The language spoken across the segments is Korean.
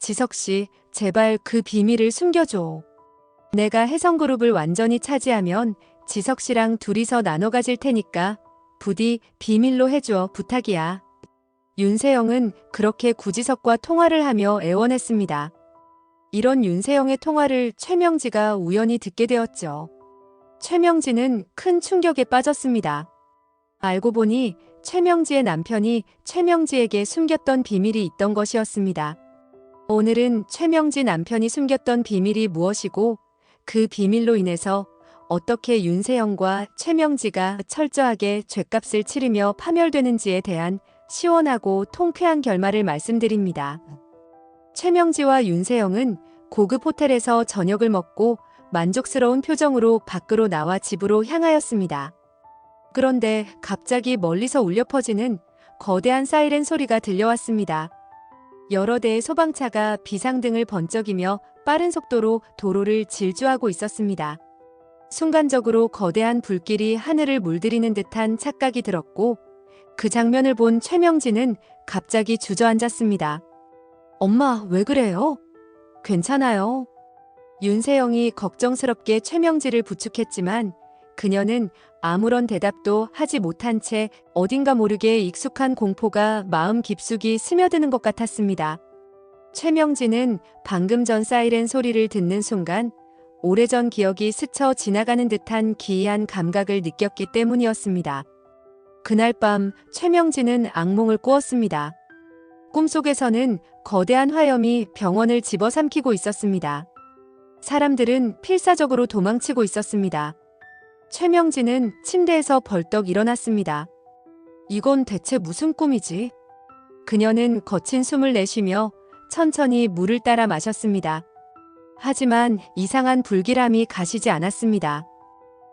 지석 씨, 제발 그 비밀을 숨겨줘. 내가 혜성그룹을 완전히 차지하면 지석 씨랑 둘이서 나눠 가질 테니까 부디 비밀로 해줘, 부탁이야. 윤세영은 그렇게 구지석과 통화를 하며 애원했습니다. 이런 윤세영의 통화를 최명지가 우연히 듣게 되었죠. 최명지는 큰 충격에 빠졌습니다. 알고 보니 최명지의 남편이 최명지에게 숨겼던 비밀이 있던 것이었습니다. 오늘은 최명지 남편이 숨겼던 비밀이 무엇이고 그 비밀로 인해서 어떻게 윤세영과 최명지가 철저하게 죗값을 치르며 파멸되는지에 대한 시원하고 통쾌한 결말을 말씀드립니다. 최명지와 윤세영은 고급 호텔에서 저녁을 먹고 만족스러운 표정으로 밖으로 나와 집으로 향하였습니다. 그런데 갑자기 멀리서 울려 퍼지는 거대한 사이렌 소리가 들려왔습니다. 여러 대의 소방차가 비상등을 번쩍이며 빠른 속도로 도로를 질주하고 있었습니다. 순간적으로 거대한 불길이 하늘을 물들이는 듯한 착각이 들었고 그 장면을 본 최명지는 갑자기 주저앉았습니다. 엄마, 왜 그래요? 괜찮아요. 윤세영이 걱정스럽게 최명지를 부축했지만 그녀는 아무런 대답도 하지 못한 채 어딘가 모르게 익숙한 공포가 마음 깊숙이 스며드는 것 같았습니다. 최명지는 방금 전 사이렌 소리를 듣는 순간 오래전 기억이 스쳐 지나가는 듯한 기이한 감각을 느꼈기 때문이었습니다. 그날 밤 최명지는 악몽을 꾸었습니다. 꿈속에서는 거대한 화염이 병원을 집어삼키고 있었습니다. 사람들은 필사적으로 도망치고 있었습니다. 최명지는 침대에서 벌떡 일어났습니다. 이건 대체 무슨 꿈이지? 그녀는 거친 숨을 내쉬며 천천히 물을 따라 마셨습니다. 하지만 이상한 불길함이 가시지 않았습니다.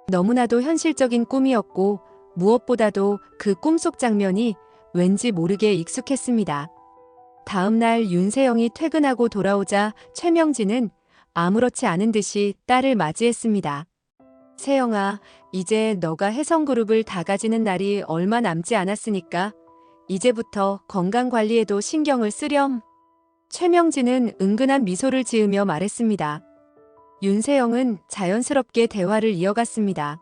너무나도 현실적인 꿈이었고 무엇보다도 그 꿈속 장면이 왠지 모르게 익숙했습니다. 다음 날 윤세영이 퇴근하고 돌아오자 최명지는 아무렇지 않은 듯이 딸을 맞이했습니다. 세영아, 이제 너가 혜성그룹을 다 가지는 날이 얼마 남지 않았으니까 이제부터 건강관리에도 신경을 쓰렴. 최명지는 은근한 미소를 지으며 말했습니다. 윤세영은 자연스럽게 대화를 이어갔습니다.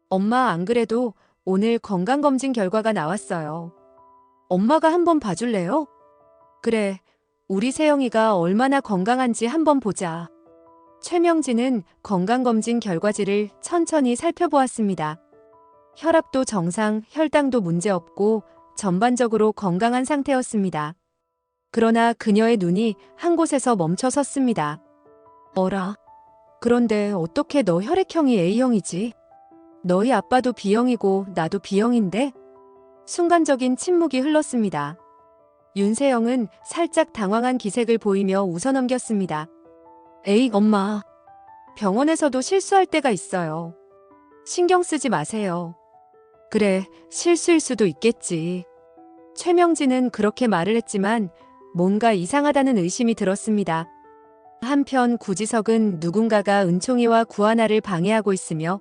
엄마, 안 그래도 오늘 건강검진 결과가 나왔어요. 엄마가 한번 봐줄래요? 그래, 우리 세영이가 얼마나 건강한지 한번 보자. 최명지는 건강검진 결과지를 천천히 살펴보았습니다. 혈압도 정상, 혈당도 문제없고 전반적으로 건강한 상태였습니다. 그러나 그녀의 눈이 한 곳에서 멈춰 섰습니다. 어라? 그런데 어떻게 너 혈액형이 A형이지? 너희 아빠도 B형이고 나도 B형인데? 순간적인 침묵이 흘렀습니다. 윤세영은 살짝 당황한 기색을 보이며 웃어넘겼습니다. 에이, 엄마. 병원에서도 실수할 때가 있어요. 신경 쓰지 마세요. 그래, 실수일 수도 있겠지. 최명지는 그렇게 말을 했지만 뭔가 이상하다는 의심이 들었습니다. 한편 구지석은 누군가가 은총이와 구하나를 방해하고 있으며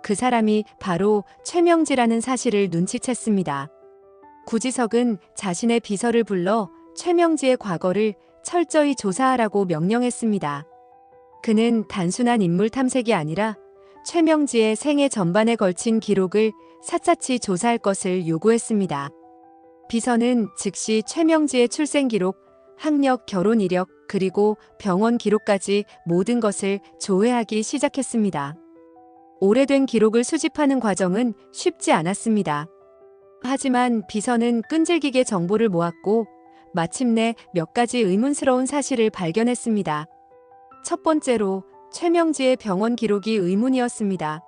그 사람이 바로 최명지라는 사실을 눈치챘습니다. 구지석은 자신의 비서를 불러 최명지의 과거를 철저히 조사하라고 명령했습니다. 그는 단순한 인물 탐색이 아니라 최명지의 생애 전반에 걸친 기록을 샅샅이 조사할 것을 요구했습니다. 비서는 즉시 최명지의 출생 기록, 학력, 결혼 이력, 그리고 병원 기록까지 모든 것을 조회하기 시작했습니다. 오래된 기록을 수집하는 과정은 쉽지 않았습니다. 하지만 비서는 끈질기게 정보를 모았고 마침내 몇 가지 의문스러운 사실을 발견했습니다. 첫 번째로 최명지의 병원 기록이 의문이었습니다.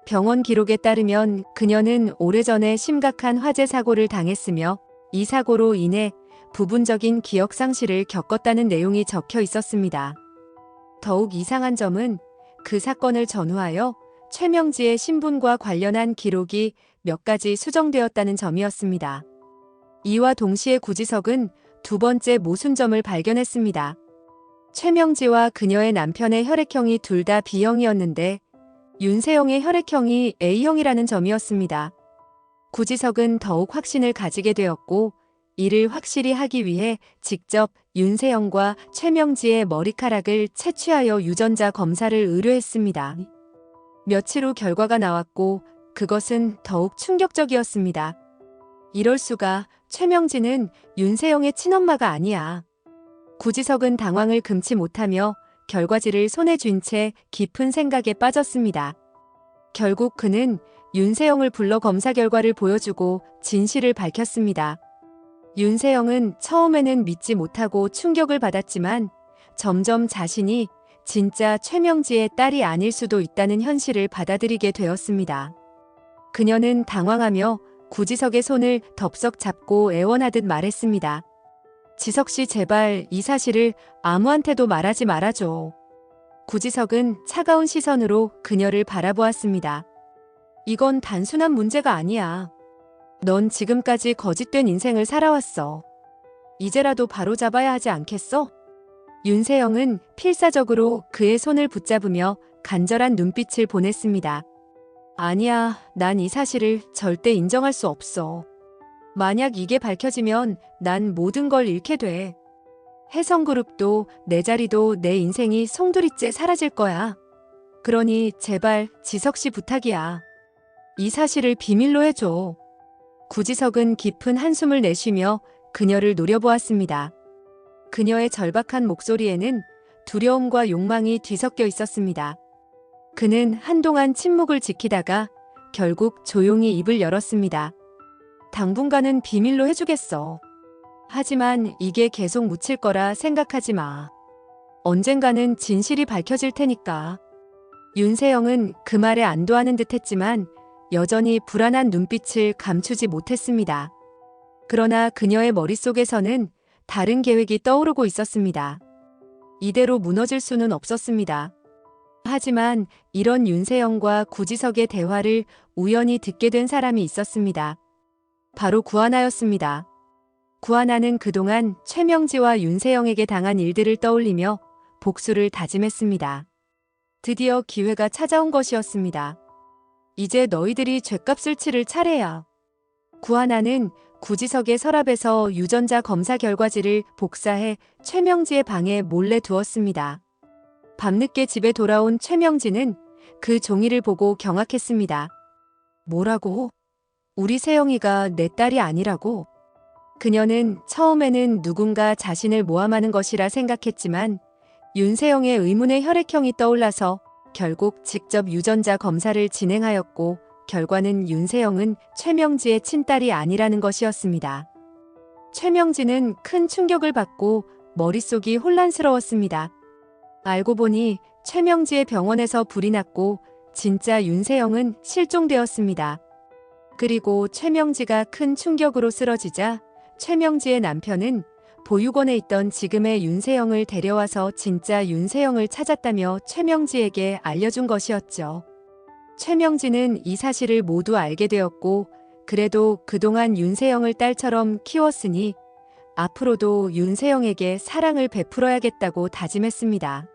병원 기록에 따르면 그녀는 오래전에 심각한 화재 사고를 당했으며 이 사고로 인해 부분적인 기억 상실을 겪었다는 내용이 적혀 있었습니다. 더욱 이상한 점은 그 사건을 전후하여 최명지의 신분과 관련한 기록이 몇 가지 수정되었다는 점이었습니다. 이와 동시에 구지석은 두 번째 모순점을 발견했습니다. 최명지와 그녀의 남편의 혈액형이 둘 다 B형이었는데 윤세영의 혈액형이 A형이라는 점이었습니다. 구지석은 더욱 확신을 가지게 되었고 이를 확실히 하기 위해 직접 윤세영과 최명지의 머리카락을 채취하여 유전자 검사를 의뢰했습니다. 며칠 후 결과가 나왔고 그것은 더욱 충격적이었습니다. 이럴 수가, 최명지는 윤세영의 친엄마가 아니야. 구지석은 당황을 금치 못하며 결과지를 손에 쥔 채 깊은 생각에 빠졌습니다. 결국 그는 윤세영을 불러 검사 결과를 보여주고 진실을 밝혔습니다. 윤세영은 처음에는 믿지 못하고 충격을 받았지만 점점 자신이 진짜 최명지의 딸이 아닐 수도 있다는 현실을 받아들이게 되었습니다. 그녀는 당황하며 구지석의 손을 덥석 잡고 애원하듯 말했습니다. 지석 씨, 제발 이 사실을 아무한테도 말하지 말아줘. 구지석은 차가운 시선으로 그녀를 바라보았습니다. 이건 단순한 문제가 아니야. 넌 지금까지 거짓된 인생을 살아왔어. 이제라도 바로잡아야 하지 않겠어? 윤세영은 필사적으로 그의 손을 붙잡으며 간절한 눈빛을 보냈습니다. 아니야, 난 이 사실을 절대 인정할 수 없어. 만약 이게 밝혀지면 난 모든 걸 잃게 돼. 혜성그룹도 내 자리도 내 인생이 송두리째 사라질 거야. 그러니 제발 지석 씨 부탁이야. 이 사실을 비밀로 해줘. 구지석은 깊은 한숨을 내쉬며 그녀를 노려보았습니다. 그녀의 절박한 목소리에는 두려움과 욕망이 뒤섞여 있었습니다. 그는 한동안 침묵을 지키다가 결국 조용히 입을 열었습니다. 당분간은 비밀로 해주겠어. 하지만 이게 계속 묻힐 거라 생각하지 마. 언젠가는 진실이 밝혀질 테니까. 윤세영은 그 말에 안도하는 듯 했지만 여전히 불안한 눈빛을 감추지 못했습니다. 그러나 그녀의 머릿속에서는 다른 계획이 떠오르고 있었습니다. 이대로 무너질 수는 없었습니다. 하지만 이런 윤세영과 구지석의 대화를 우연히 듣게 된 사람이 있었습니다. 바로 구하나였습니다. 구하나는 그동안 최명지와 윤세영에게 당한 일들을 떠올리며 복수를 다짐했습니다. 드디어 기회가 찾아온 것이었습니다. 이제 너희들이 죗값을 치를 차례야. 구하나는 구지석의 서랍에서 유전자 검사 결과지를 복사해 최명지의 방에 몰래 두었습니다. 밤늦게 집에 돌아온 최명지는 그 종이를 보고 경악했습니다. 뭐라고? 우리 세영이가 내 딸이 아니라고? 그녀는 처음에는 누군가 자신을 모함하는 것이라 생각했지만 윤세영의 의문의 혈액형이 떠올라서 결국 직접 유전자 검사를 진행하였고 결과는 윤세영은 최명지의 친딸이 아니라는 것이었습니다. 최명지는 큰 충격을 받고 머릿속이 혼란스러웠습니다. 알고 보니 최명지의 병원에서 불이 났고 진짜 윤세영은 실종되었습니다. 그리고 최명지가 큰 충격으로 쓰러지자 최명지의 남편은 보육원에 있던 지금의 윤세영을 데려와서 진짜 윤세영을 찾았다며 최명지에게 알려준 것이었죠. 최명지는 이 사실을 모두 알게 되었고 그래도 그동안 윤세영을 딸처럼 키웠으니 앞으로도 윤세영에게 사랑을 베풀어야겠다고 다짐했습니다.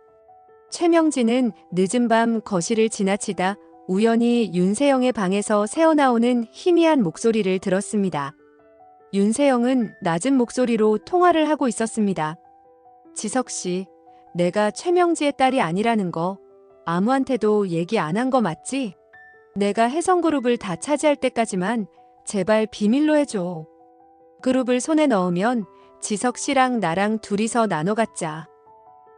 최명지는 늦은 밤 거실을 지나치다 우연히 윤세영의 방에서 새어나오는 희미한 목소리를 들었습니다. 윤세영은 낮은 목소리로 통화를 하고 있었습니다. 지석 씨, 내가 최명지의 딸이 아니라는 거 아무한테도 얘기 안 한 거 맞지? 내가 혜성그룹을 다 차지할 때까지만 제발 비밀로 해줘. 그룹을 손에 넣으면 지석 씨랑 나랑 둘이서 나눠 갖자.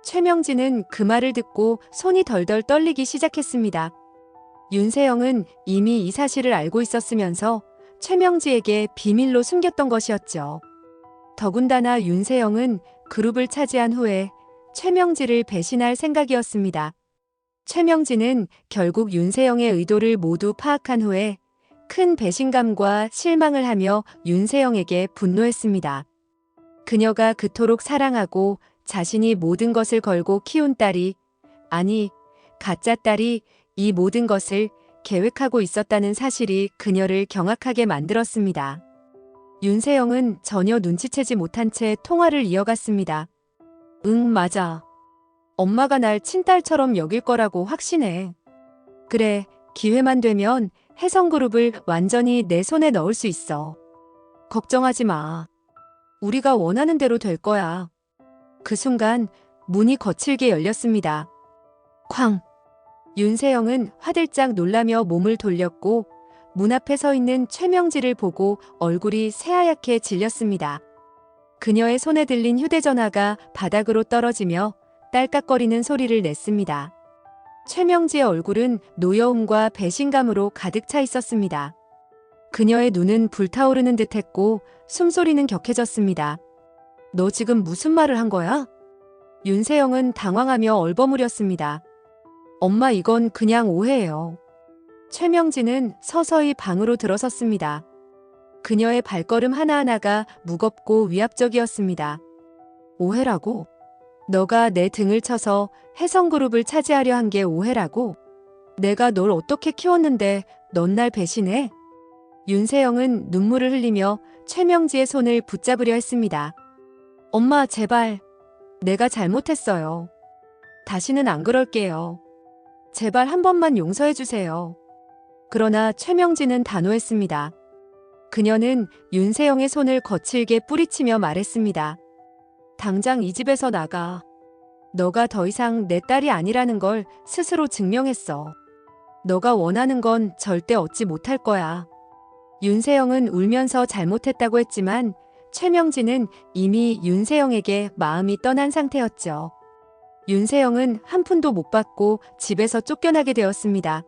최명지는 그 말을 듣고 손이 덜덜 떨리기 시작했습니다. 윤세영은 이미 이 사실을 알고 있었으면서 최명지에게 비밀로 숨겼던 것이었죠. 더군다나 윤세영은 그룹을 차지한 후에 최명지를 배신할 생각이었습니다. 최명지는 결국 윤세영의 의도를 모두 파악한 후에 큰 배신감과 실망을 하며 윤세영에게 분노했습니다. 그녀가 그토록 사랑하고 자신이 모든 것을 걸고 키운 딸이, 아니, 가짜 딸이 이 모든 것을 계획하고 있었다는 사실이 그녀를 경악하게 만들었습니다. 윤세영은 전혀 눈치채지 못한 채 통화를 이어갔습니다. 응, 맞아. 엄마가 날 친딸처럼 여길 거라고 확신해. 그래, 기회만 되면 혜성그룹을 완전히 내 손에 넣을 수 있어. 걱정하지 마. 우리가 원하는 대로 될 거야. 그 순간 문이 거칠게 열렸습니다. 쾅! 윤세영은 화들짝 놀라며 몸을 돌렸고 문 앞에 서 있는 최명지를 보고 얼굴이 새하얗게 질렸습니다. 그녀의 손에 들린 휴대전화가 바닥으로 떨어지며 딸깍거리는 소리를 냈습니다. 최명지의 얼굴은 노여움과 배신감으로 가득 차 있었습니다. 그녀의 눈은 불타오르는 듯했고 숨소리는 격해졌습니다. 너 지금 무슨 말을 한 거야? 윤세영은 당황하며 얼버무렸습니다. 엄마, 이건 그냥 오해예요. 최명지는 서서히 방으로 들어섰습니다. 그녀의 발걸음 하나하나가 무겁고 위압적이었습니다. 오해라고? 너가 내 등을 쳐서 혜성그룹을 차지하려 한 게 오해라고? 내가 널 어떻게 키웠는데 넌 날 배신해? 윤세영은 눈물을 흘리며 최명지의 손을 붙잡으려 했습니다. 엄마, 제발. 내가 잘못했어요. 다시는 안 그럴게요. 제발 한 번만 용서해 주세요. 그러나 최명지는 단호했습니다. 그녀는 윤세영의 손을 거칠게 뿌리치며 말했습니다. 당장 이 집에서 나가. 너가 더 이상 내 딸이 아니라는 걸 스스로 증명했어. 너가 원하는 건 절대 얻지 못할 거야. 윤세영은 울면서 잘못했다고 했지만 최명지는 이미 윤세영에게 마음이 떠난 상태였죠. 윤세영은 한 푼도 못 받고 집에서 쫓겨나게 되었습니다.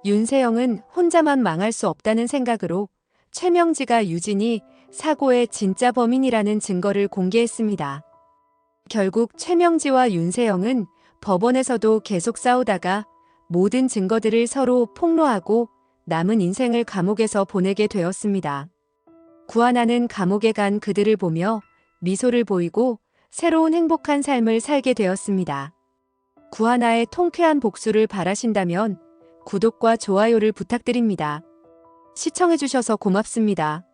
윤세영은 혼자만 망할 수 없다는 생각으로 최명지가 유진이 사고의 진짜 범인이라는 증거를 공개했습니다. 결국 최명지와 윤세영은 법원에서도 계속 싸우다가 모든 증거들을 서로 폭로하고 남은 인생을 감옥에서 보내게 되었습니다. 구하나는 감옥에 간 그들을 보며 미소를 보이고 새로운 행복한 삶을 살게 되었습니다. 구하나의 통쾌한 복수를 바라신다면 구독과 좋아요를 부탁드립니다. 시청해주셔서 고맙습니다.